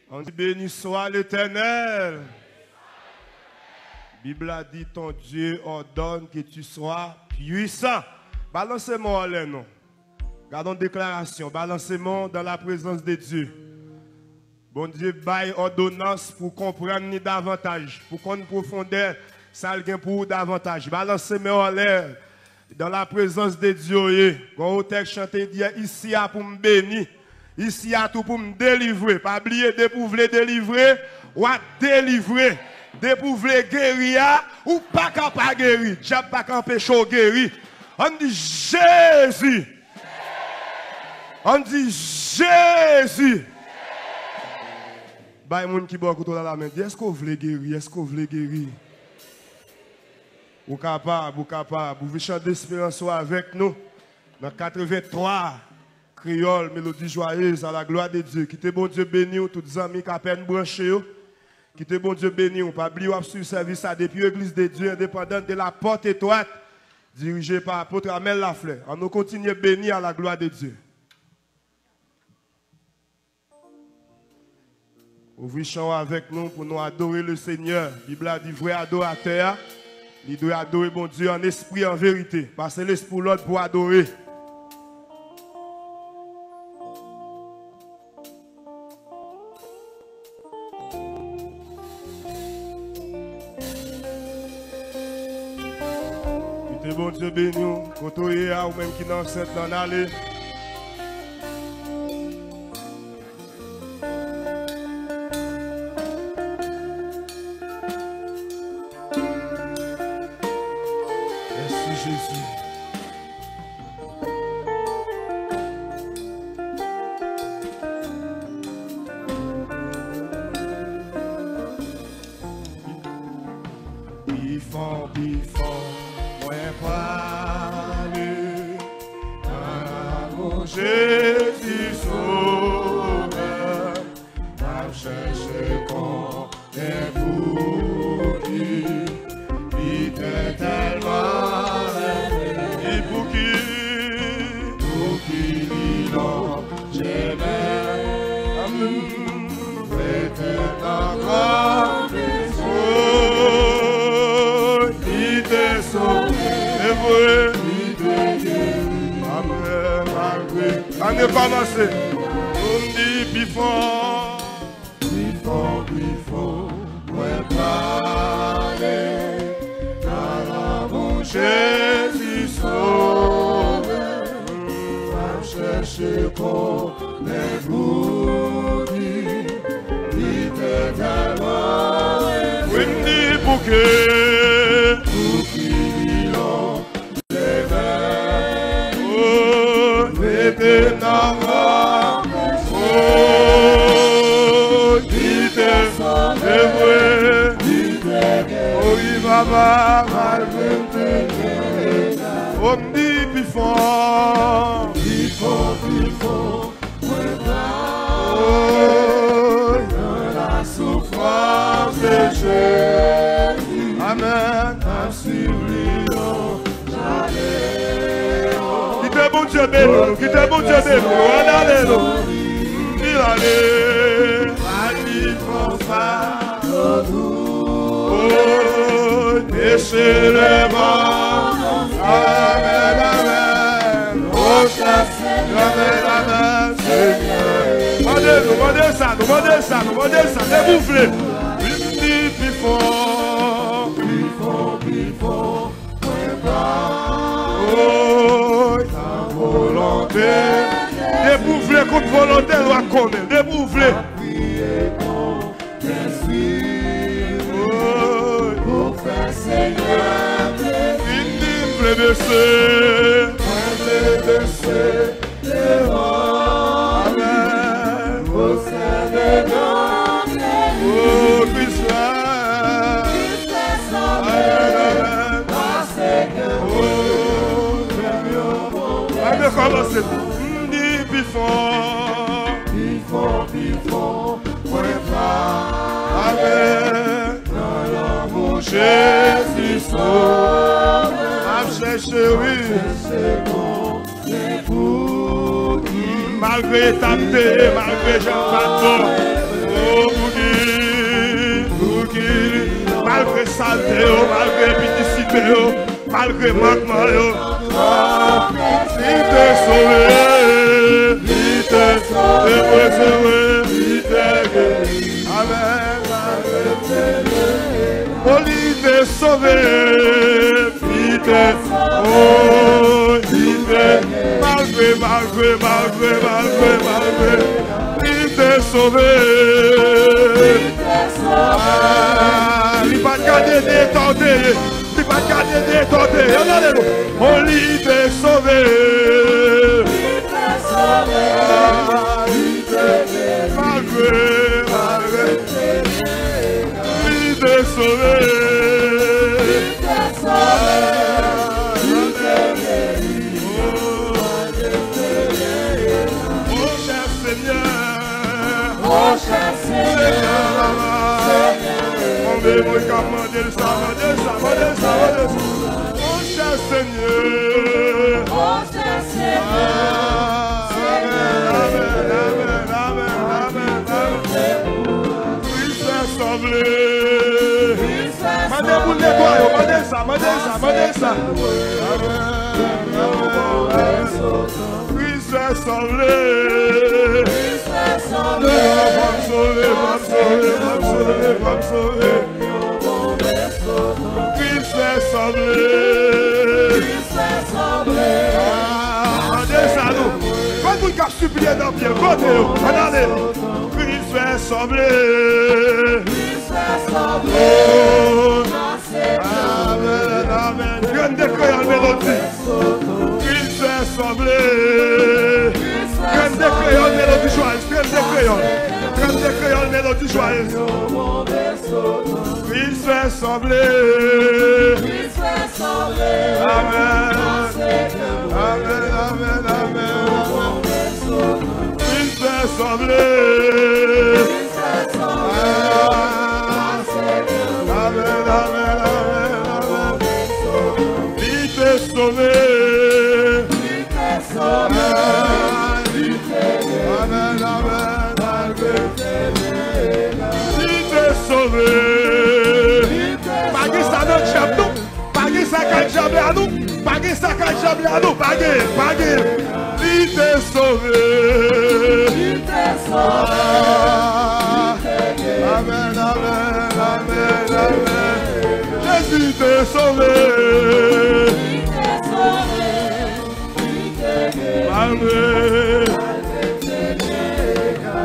On dit béni soit l'Éternel. Bible a dit ton Dieu ordonne que tu sois puissant. Balancez-moi en l'air, non. Gardons déclaration. Balancez-moi dans la présence de Dieu. Bon Dieu, baille ordonnance pour comprendre ni davantage. Pour qu'on profondeur, ça le pour davantage. Balancez-moi en l'air. Dans la présence de Dieu. Quand on texte chanté ici à pour me bénir. Ici à tout pour me délivrer. Pas oublier de pour vous délivrer ou à délivrer. De pour vous guérir ou pas capable guérir. Diable pas empêcher guérir. On dit Jésus. On dit Jésus. Bah, il y a des gens qui boivent dans la main. Est-ce que vous voulez guérir? Est-ce que vous voulez guérir? Vous capable, vous capable. Vous voulez chanter d'espérance avec nous. Dans 83, créole, mélodie joyeuse à la gloire de Dieu. Qui te bon Dieu béni, tous les amis qui ont peine branché. Qui te bon Dieu béni, on pas oublier sur le service à depuis l'église de Dieu indépendante de la porte étroite, dirigée par l'apôtre Amel Lafleur. On nous continue béni à la gloire de Dieu. Ouvrez chant avec nous pour nous adorer le Seigneur. La Bible a dit vrai adorateur. Il doit adorer bon Dieu en esprit, en vérité. Parce que l'esprit l'autre pour adorer. Que bon Dieu béni, côtoyer ou même qui dans cette dans l'allée. Malgré ta malgré Jean Pato, malgré saleté, malgré péticité, malgré manquement, il te sauvé, il te préservé, il te guéri. Amen. Oh, il te sauvé, il te malgré, il te sauvé. Il va garder des tordés, il va garder des tordés. Oh, il te sauvé. Malgré, il te sauvé. Mon cher Seigneur, amen. Christ est sauvé. Mandez pour nettoyer, mandez ça. Christ est sauvé. Christ est sauvé. Quand vous avez supplié dans le pied, côté, regardez. Christ est sauvé. Amen. Viens de créer une mélodie. Christ est sauvé. Viens de créer une mélodie joyeuse. Viens de créer une mélodie joyeuse. Christ est sauvé. Amen. Christ est sauvé. Il t'est sauvé. Il t'est sauvé. Pagez ça dans le chapteau. Pagez ça quand le diable à nous. Pagez ça quand le diable à nous. Pagez. Il t'est sauvé. Amen. Jésus t'est sauvé. Amen.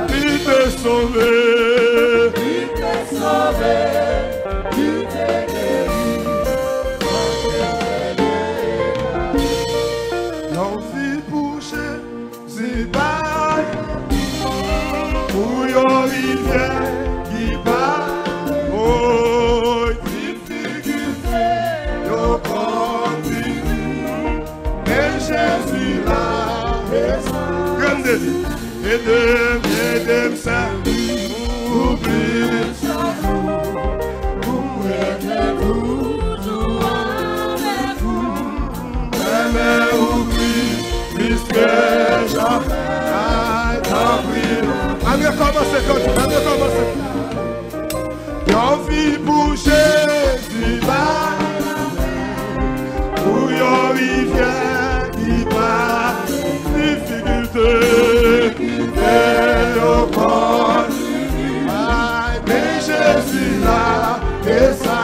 Il t'est sauvé. L'envie bouger, c'est pas pour yon rivière qui bat. Oh, difficulté, yon continue. Mais Jésus là, Edem ça, oublie ça, pour être toujours avec vous. Mais oublie, puisque j'en fais, t'en prie. Allez, commencez. Y'en vie bouger, si bas, pour yon rivière qui bat, difficulté. Mais Jésus là, et ça,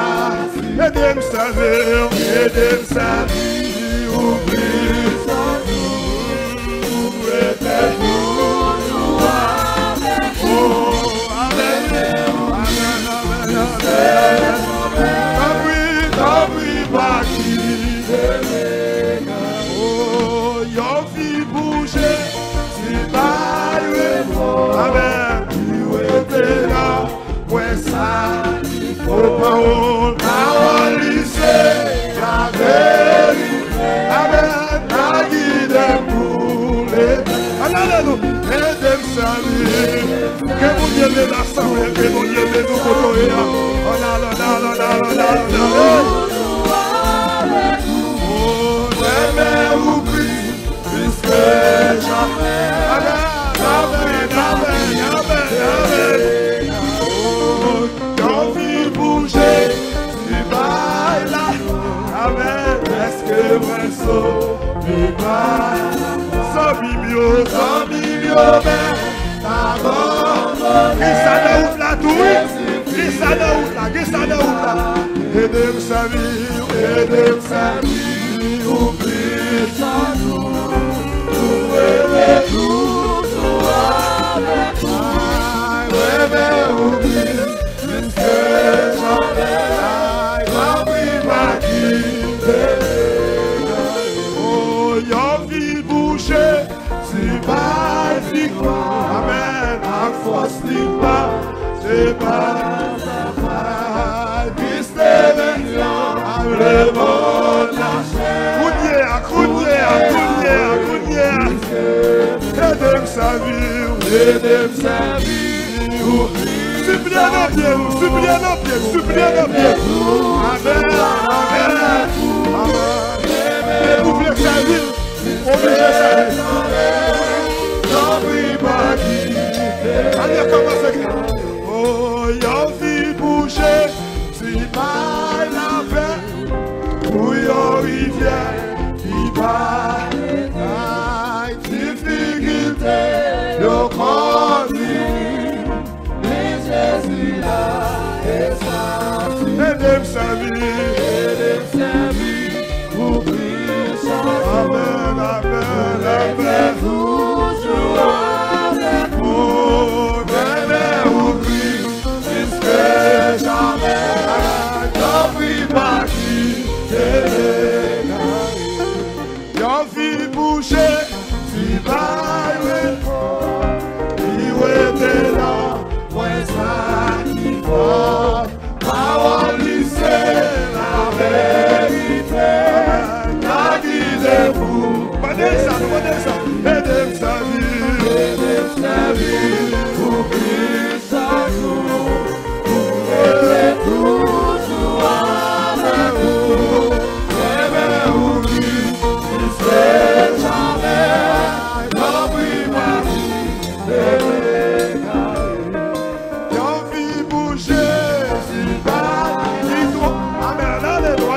aidez-moi servir, oublie ça, pour être toujours avec vous. Amen. T'as pris pas qui, oh, y'en vie bouger. Amen. Tu étais là, ouais ça. Oh, parole lycée, la vérité. Amen. La guide pour les. Alléluia. Aidez-moi salut. Que mon Dieu me la sauve, que mon Dieu me nous côtoie. Oh là. Oh, jamais oublie, puisque jamais. Amen. Amen. Oh, quand vie bouger, ça dans route là, qu'est-ce ça dans route là. Aidez-moi à servir, oublie ça nous. Rêver toujours avec moi. Rêver, oublie, puisque j'en ai. Oublie ma guide. Oh, y'a vie bouchée, c'est pas victoire. Amen, à force n'est pas, c'est pas sa faille. Christ-Événement, le monde lâche. Aide-moi servir. Supplie nos pieds. Amen. Et vous voulez servir, obligez servir. Allez, commence. Oh, y'a vie bouchée, si pas la paix, pour y'a rivière, qui va. Difficulté, y'a grandi, mais Jésus là est sorti. Aidez-moi servir, oublie ça. Amen. Toujours avec vous, mais oublie, puisque jamais, n'oublie pas qui t'aime. Y'a vie bouchée, si pas il était là, moi ça qui va. Parole c'est la vérité, la guidez-vous. Aidez ça, aidez-moi servir, oublie ça tout, aidez toujours avec vous, aimez oublie, c'est jamais, n'oublie pas y'a vie bouger, si pas, dis-toi, amen, allez-moi,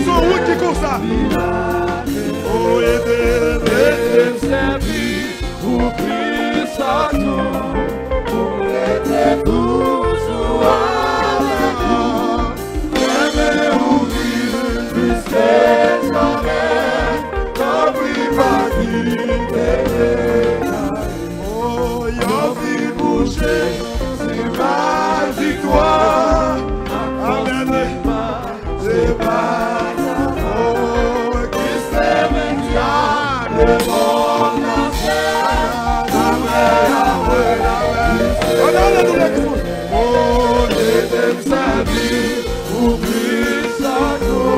Son route qui comme ça. Oh, aidez-moi servir, oublie ça tout, pour être toujours avec vous. Aimez oublie, puisque jamais, n'oublie pas qui t'aime. Oh, y'a vie bouchée, c'est ma victoire. Amen. C'est pas oh, qui s'aime, le monde entier. Amen. Oh, aidez-moi servir, oublie ça tout.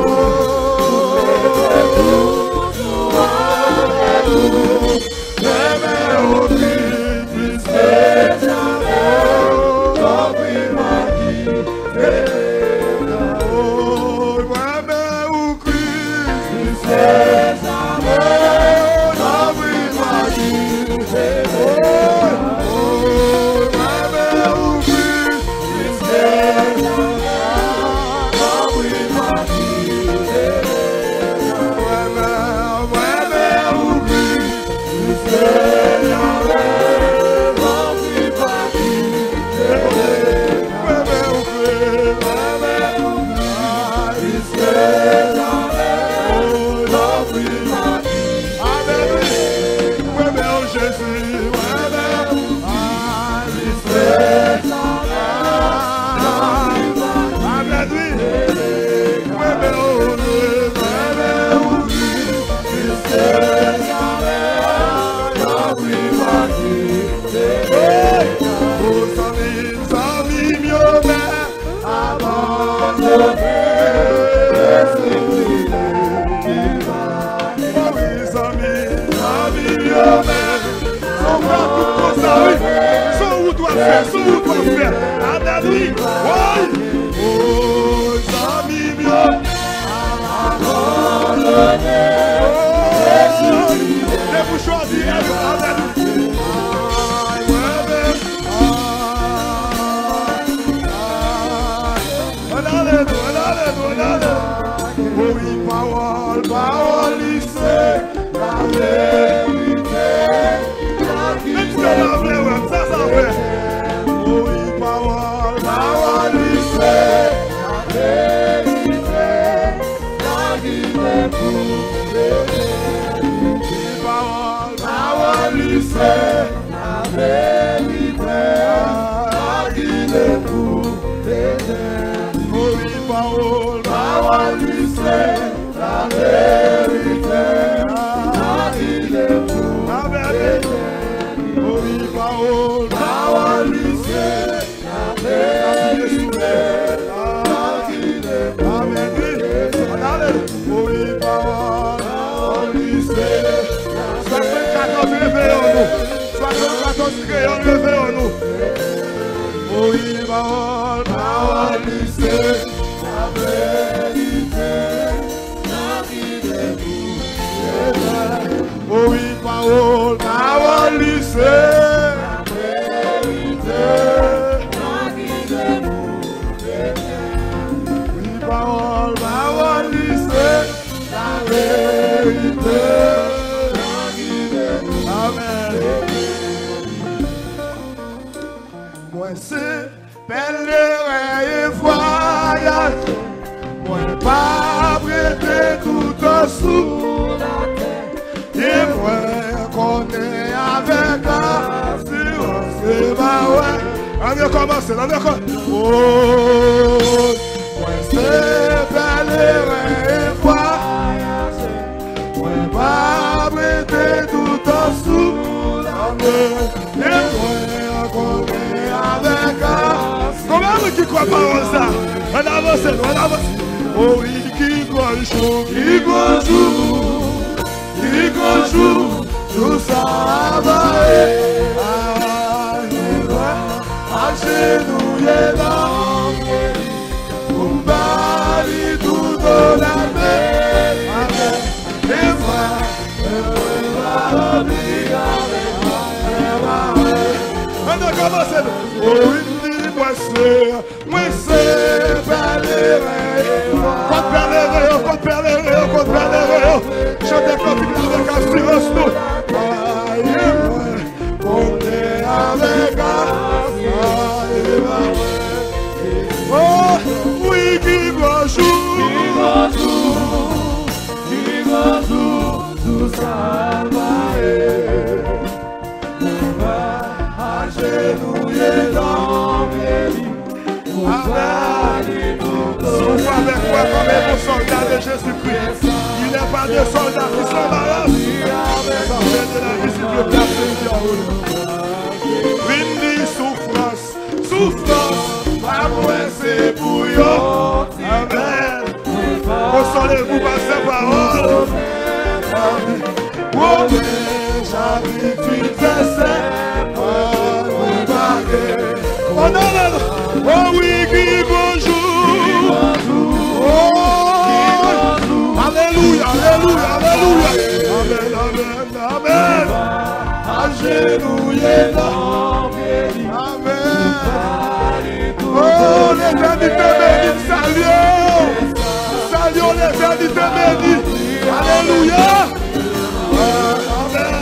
Aimez oublie, puisque jamais, n'oublie ma guide. Oui, parole, parole, c'est la vérité. Même si on a vrai, ça fait. Oui, parole, parole, c'est la vérité. La vie est pour l'éternité. Parole, parole, c'est la vérité. La vie est pour l'éternité. Oui, parole, parole, c'est la vérité. La vie est pour l'éternité. Oui, parole, parole, c'est la vérité. La vie est pour l'éternité. Oui, parole, c'est la vérité. 74 crayons, levez-nous. Oui, parole, parole, c'est la vérité. La vie est pour l'éternité. Oui, parole, parole, c'est la vérité. La vie est pour l'éternité. Oui, parole, parole, c'est la vérité. La vie est pour l'éternité. Moi, c'est pèlerin et voyage. Moi, pas prêter tout en sous la terre. Et moi, connais avec assurance. Et bah ouais, on a commencé, on a commencé. Oh, moi, c'est pèlerin et voyage. Moi, pas prêter tout en sous la terre. Et moi, connais avec assurance. Comment qui croit pas ça? On avance, on avance. Oh oui, qui bonjour, qui bonjour, qui bonjour, tout ça va à genouiller dans pour parler tout dans la mer. Et moi, on a commencé. Oh oui, moi c'est pèlerin. Contre pèlerin. Chantez comme il avec assurance nous. On est avec assurance. Oh oui, qui bonjour, tout ça va agenouiller dans mes vies. Souffre avec moi comme un soldat de Jésus-Christ. Il n'est pas de soldats qui sont malades. Sortez de la vie, s'il vous plaît. Windy, souffrance, pas moi c'est bouillon. Amen. Consolez-vous par ces paroles. Oh, j'habite une verset. Oh oui, qui bonjour. Oh, alléluia, alléluia, alléluia. Amen, amen, amen. Alléluia, amen. Oh, l'éternité bénite, salut l'éternité bénite. Alléluia. Amen.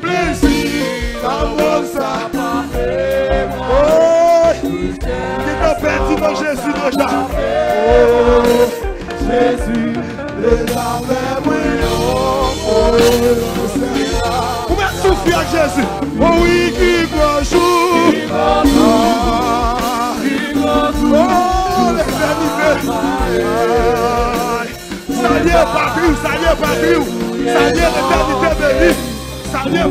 Plaisir, d'amour, ça parfait. Oh, qui t'a perdu dans Jésus déjà. Oh, Jésus, déjà fait brillant. Vous mettez souffrir à Jésus. Oh oui, qui bonjour. Oh, l'éternité. Salut, patrie, salut, l'éternité bénie. Salut,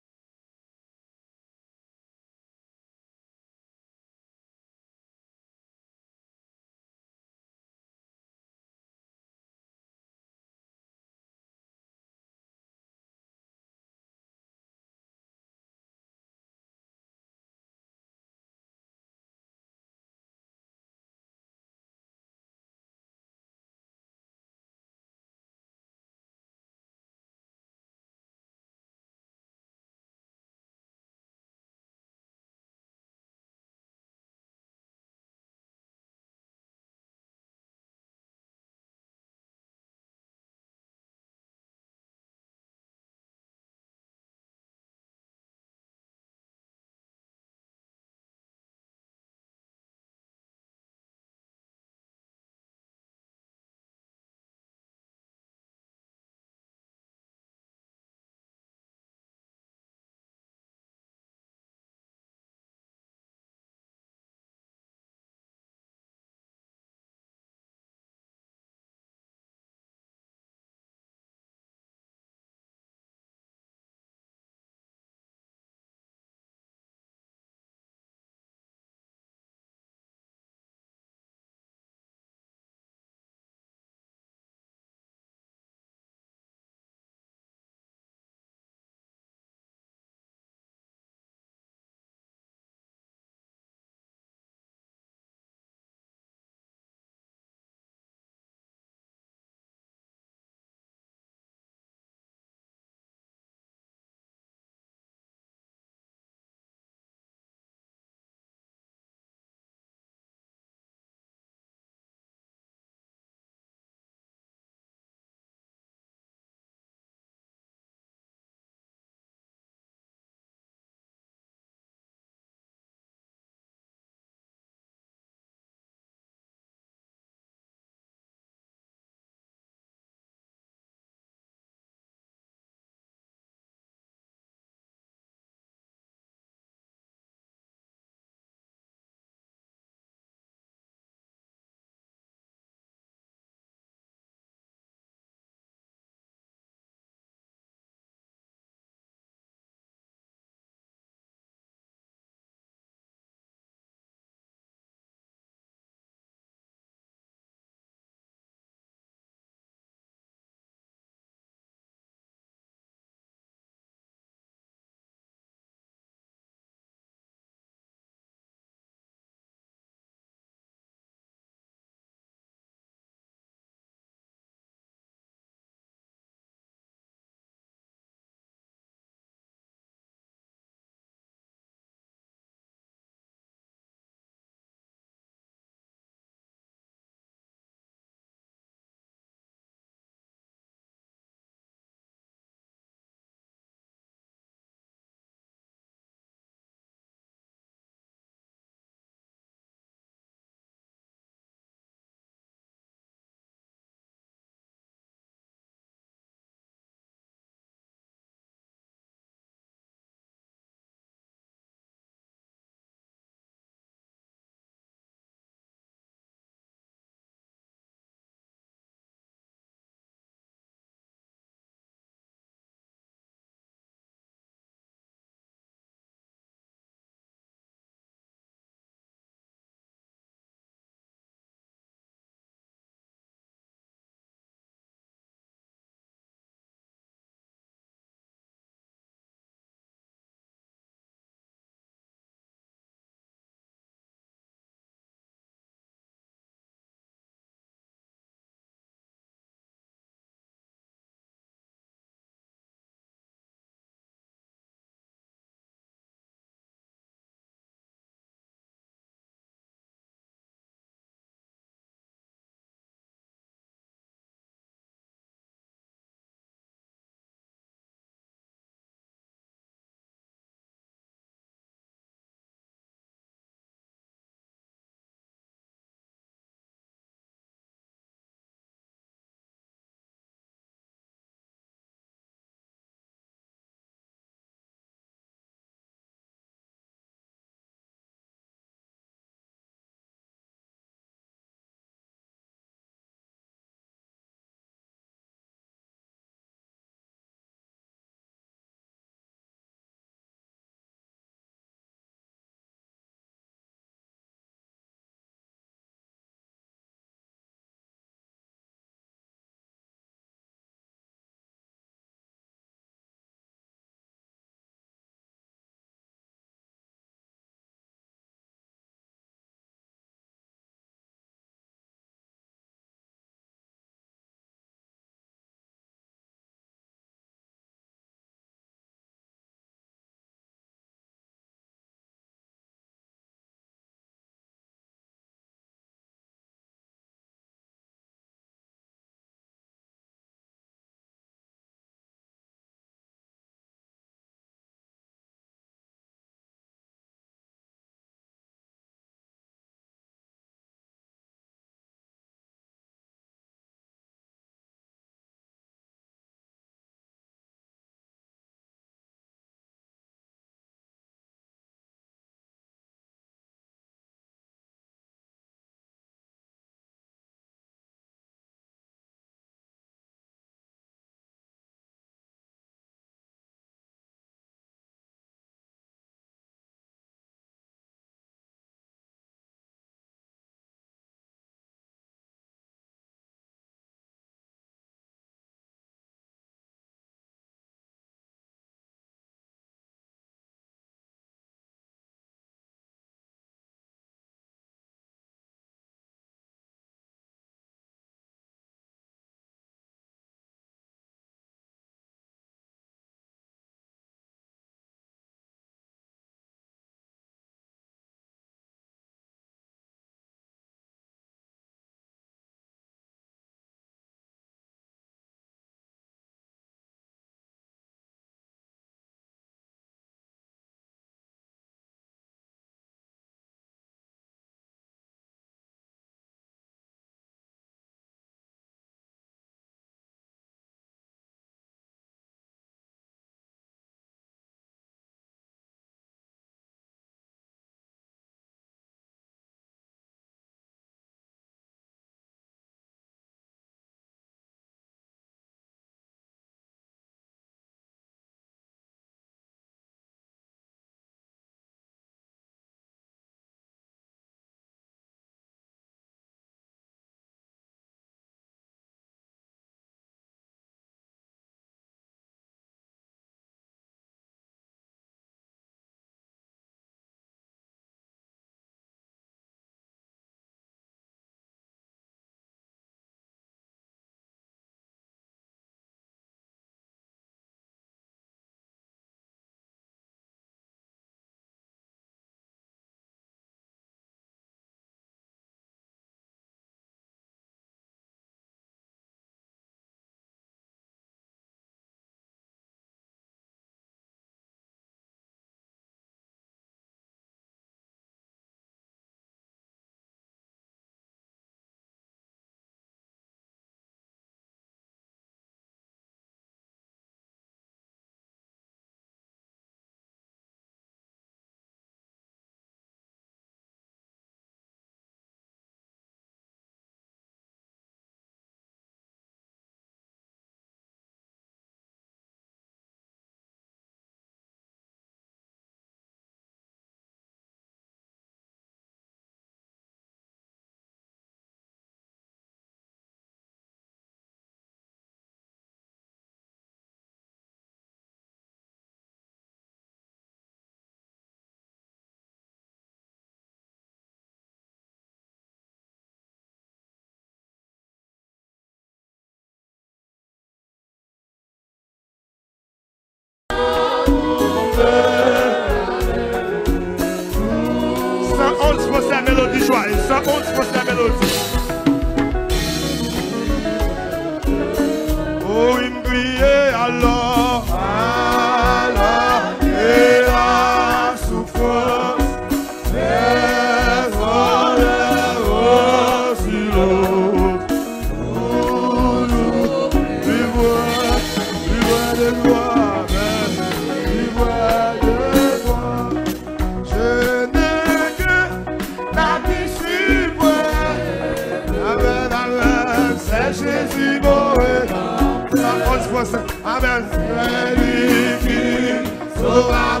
français. Amen. Magnifique, sauveur.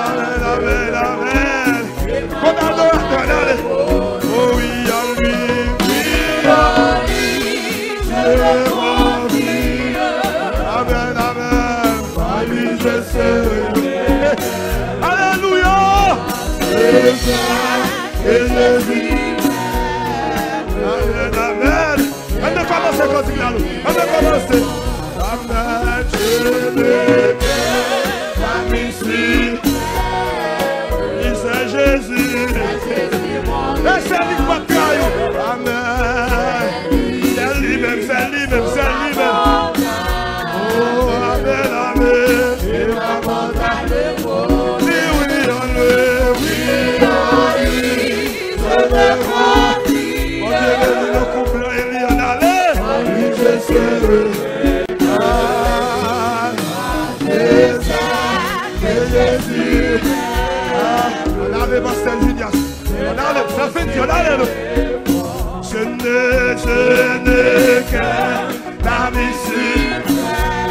Amen, amen, amen. Qu'on adore, allez. Oh oui, en lui, je revis. Amen, amen. Par lui, je serai. Alléluia. Et Jésus. Amen, amen. On ne commence comme ça, on ne commence. Amen, je n'ai la mission. Il c'est Jésus. Et c'est lui qui va caillou. Amen. C'est lui-même, c'est lui-même, c'est lui-même. Oh, amen, amen. Il va monter. Oui, oui, on le, oui, je me crois. On dirait le couple, il y en a l'air. Oui, je serai. Jésus. On avait Pasteur Junias. On enlève, ça fait Dieu, on enlève. Je n'ai que la mission.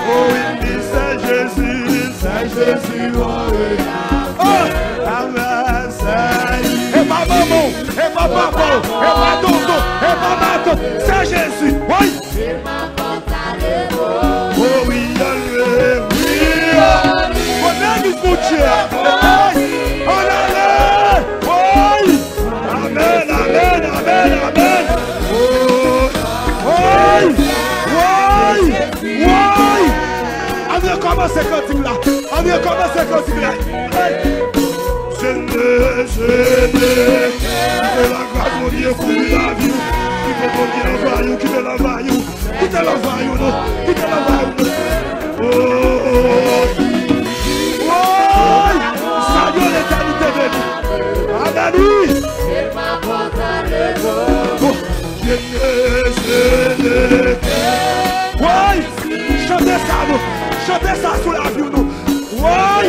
Oh oui, c'est Jésus, c'est Jésus. Oh, amen, c'est. Et ma maman, et ma papa, et ma tonton, et ma maman, c'est Jésus. Oui. Oh oui, allez, oui. On a du boucher. On a l'air. Oui. Amen, amen, amen, amen. Oui. Oui. Oui. On vient commencer quand il là. On vient commencer quand il là. Je ne, que la grâce mon Dieu pour la vie. Qui fait mon Dieu l'envoyou, qui fait l'envoyou. Qui te l'envoyou, non. Qui te l'envoyou, non. Oh. Salut l'éternité bénie. Amen. Oui. Chantez ça, nous. Chantez ça sous la vie, nous. Oui.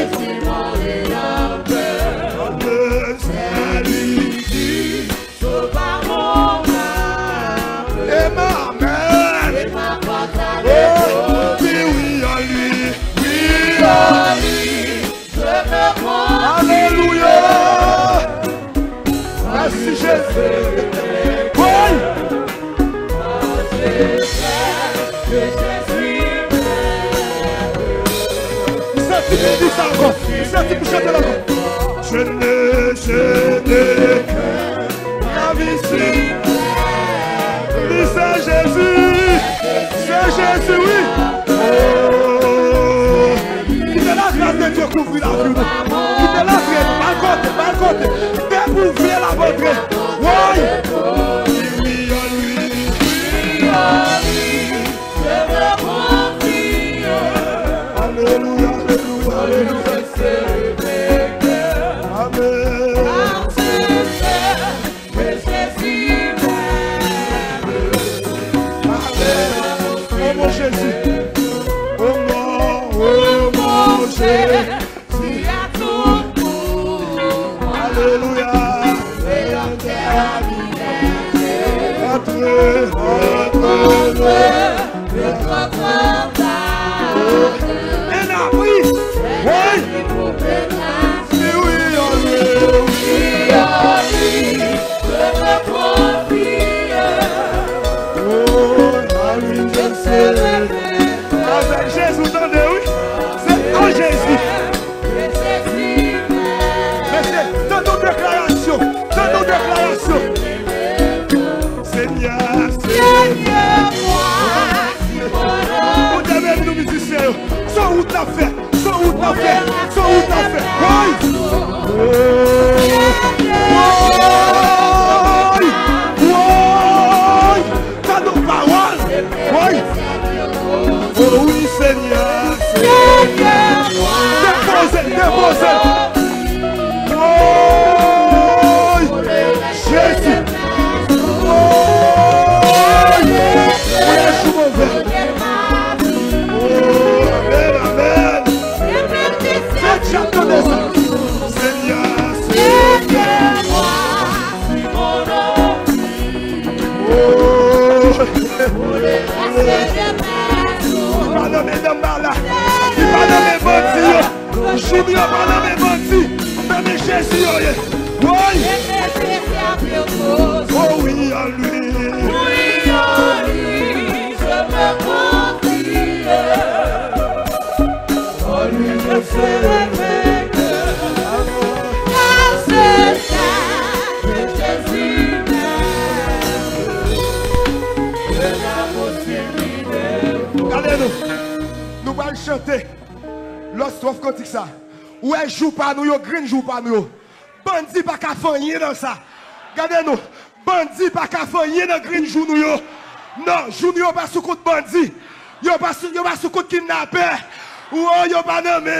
Alléluia. Merci Jésus. Oui. C'est qui dit ça encore. C'est qui pour chanter là-bas. Je n'ai que la mission. C'est Jésus. C'est Jésus, oui. La grâce de Dieu couvre la vie. Qui te la grâce, par côté, découvrir la votre. Oui. Alléluia, alléluia, alléluia. Amen. Oh mon Jésus. Oh mon Jésus. Alléluia. Et là, oui. Oui. Avec Jésus, entendez, oui. C'est en Jésus. Mais c'est dans nos déclarations. Dans nos déclarations. Seigneur, Seigneur, vous devez nous musiciens. Sans route à faire. Sans route à faire. Sans route à faire. Oui. Oui. Dans nos paroles. Oui. Oh oui, Seigneur, Seigneur, déposez, déposez. Oh, Jésus. Oh, je suis mauvais. Oh, amen, amen. Faites chanter ça. Seigneur, Seigneur. Oh, mesdames, là. Il va dans mes bandits. Junior va dans mes bandits. Dans mes Jésus. Oui. Oh oui, en lui. Oui, en lui, je me confie. En lui, je serai vainqueur. Car c'est ça que Jésus m'aime. Regardez-nous. Nous allons chanter. L'ostrophe cantique ça. Ouais, joue pas nous, green joue pas nous. Bandit pas qu'à faire rien dans ça. Regardez-nous. Bandit pas qu'à faire rien dans green joue nous. Non, joue nous pas sous coup de bandit. Yo pas sous coup de kidnappeur. Oh, yo pas nommé.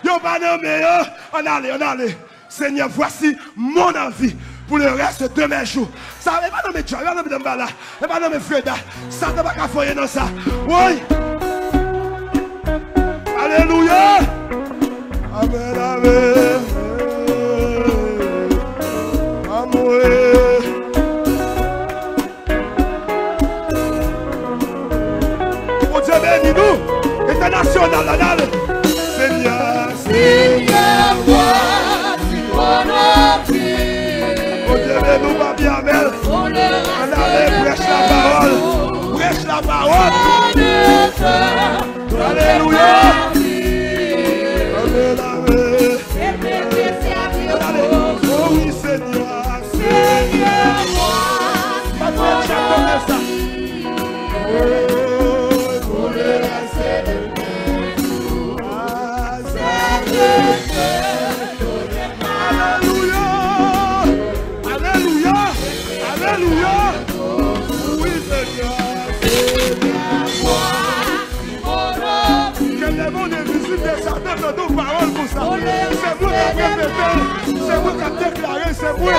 Yo pas nommé. On allait. Seigneur, voici mon envie pour le reste de mes jours. Ça va pas nommer John, va nommer Dembala, va nommer Freda. Ça ne va pas faire dans ça. Oui. Alléluia. Amen, amen. Amour. Oh Dieu béni nous. International, là, Seigneur, Seigneur, voici mon envie. oh Dieu béni nous, Babi Amel. On allait prêche la parole. Prêche la parole. Alléluia. Amen, amen. Oh oui, Seigneur. Seigneur, Pas de chanter ça. pour le reste de mes jours. Alléluia. Alléluia. Alléluia. Oui, Seigneur. Que le monde est visible de Satan dans nos paroles pour ça. C'est moi qui ai répété. C'est moi qui ai déclaré. C'est moi.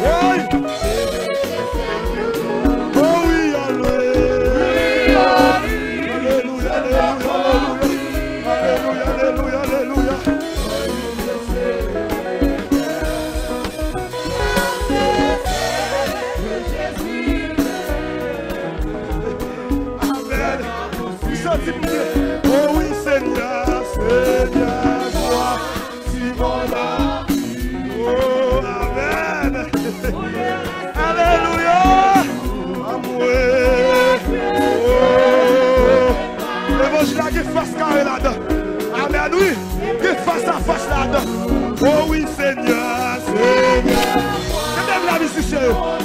Oui. Oh oui, alléluia. Alléluia, alléluia, alléluia. Amen. Vous sentez bien? Oh oui, Seigneur, Seigneur, toi, si mon âme. Oh, amen. Alléluia. Amour. Oh. L'évangile a qui face carré là-dedans. Amen, oui. Qui face à face là-dedans. Oh oui, Seigneur, Seigneur. C'est même la musicien.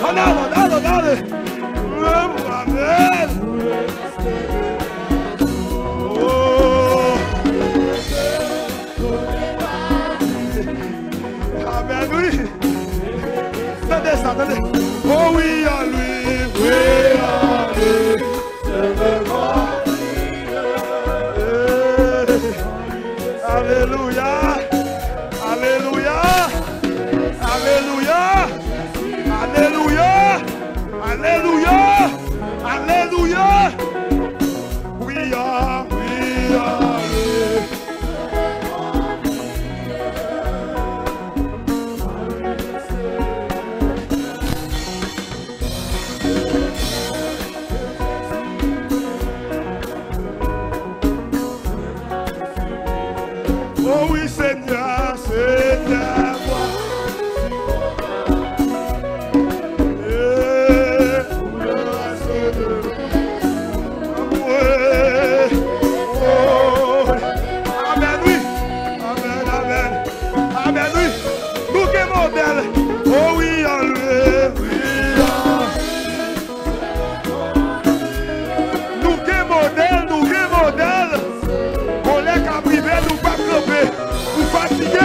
Allez. Amen. Oh. Amen, oui. Attendez ça, attendez. Oh oui, à lui, oui, à lui. Je me confie. Alléluia. Alléluia. Alléluia. Alléluia. Alléluia. Alléluia. Oui, oui, oh oui, Seigneur, Seigneur. Amen, oui. Amen, amen. Amen, oui. Nous qui modèle. Oh oui, en lui. Oui, nous qui modèle. On les a privé, nous pas camper. Nous fatiguer.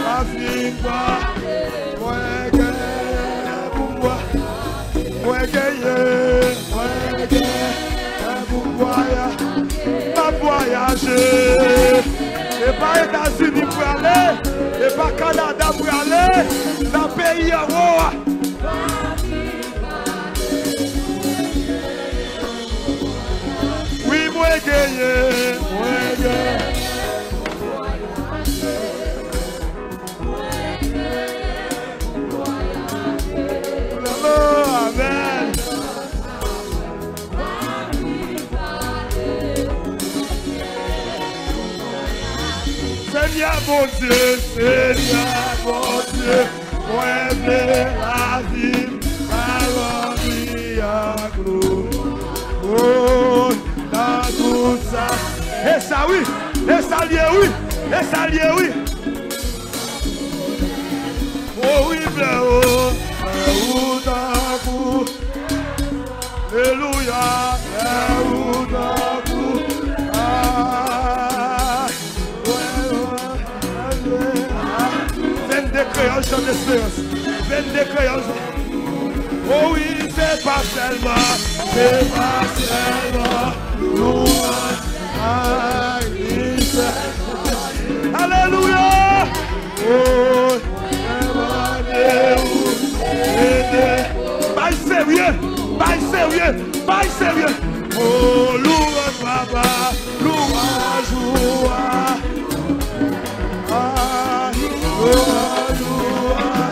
la vie pas. Moi gagné pour moi. Moi gagné pour voyager. Pas voyager. Et pas États-Unis pour aller. Et pas Canada pour aller. Dans le pays en haut. Oui, moi gagné. Amen. Seigneur mon Dieu, Seigneur mon Dieu, moi j'aime la vie, la vie à gloire. Oh, dans tout ça. Et ça oui, et ça lié oui, et ça lié oui. Oh oui, bleu, oh, d'un coup. Alléluia, d'un coup. Ah, ouais, créoles, chant d'espérance. 22 créoles. Oh oui, c'est pas seulement louange à l'église. Alléluia. Oh, pas sérieux, pas sérieux, pas sérieux. Oh, louange, papa, louange, louange. Ah, louange, louange.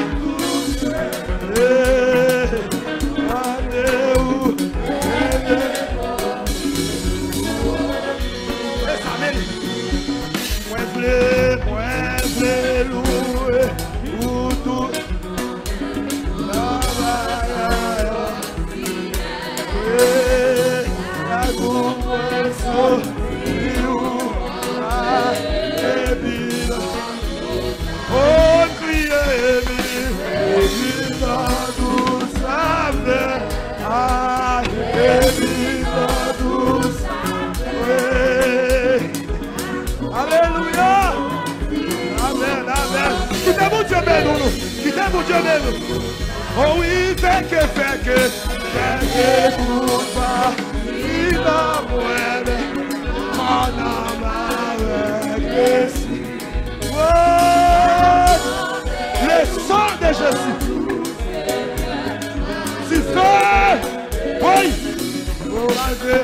Alléluia. Amen, amen. Qui t'aime mon Dieu béni, qui t'aime mon Dieu béni. Oh oui, fait que pour pas, il a moelle, mon âme avec le sang de Jésus. Si fait, oui. Oh, malgré.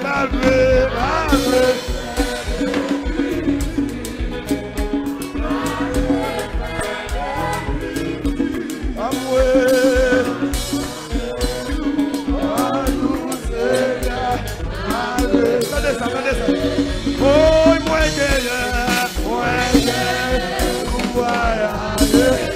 Attendez ça. Oh, moi, voyager.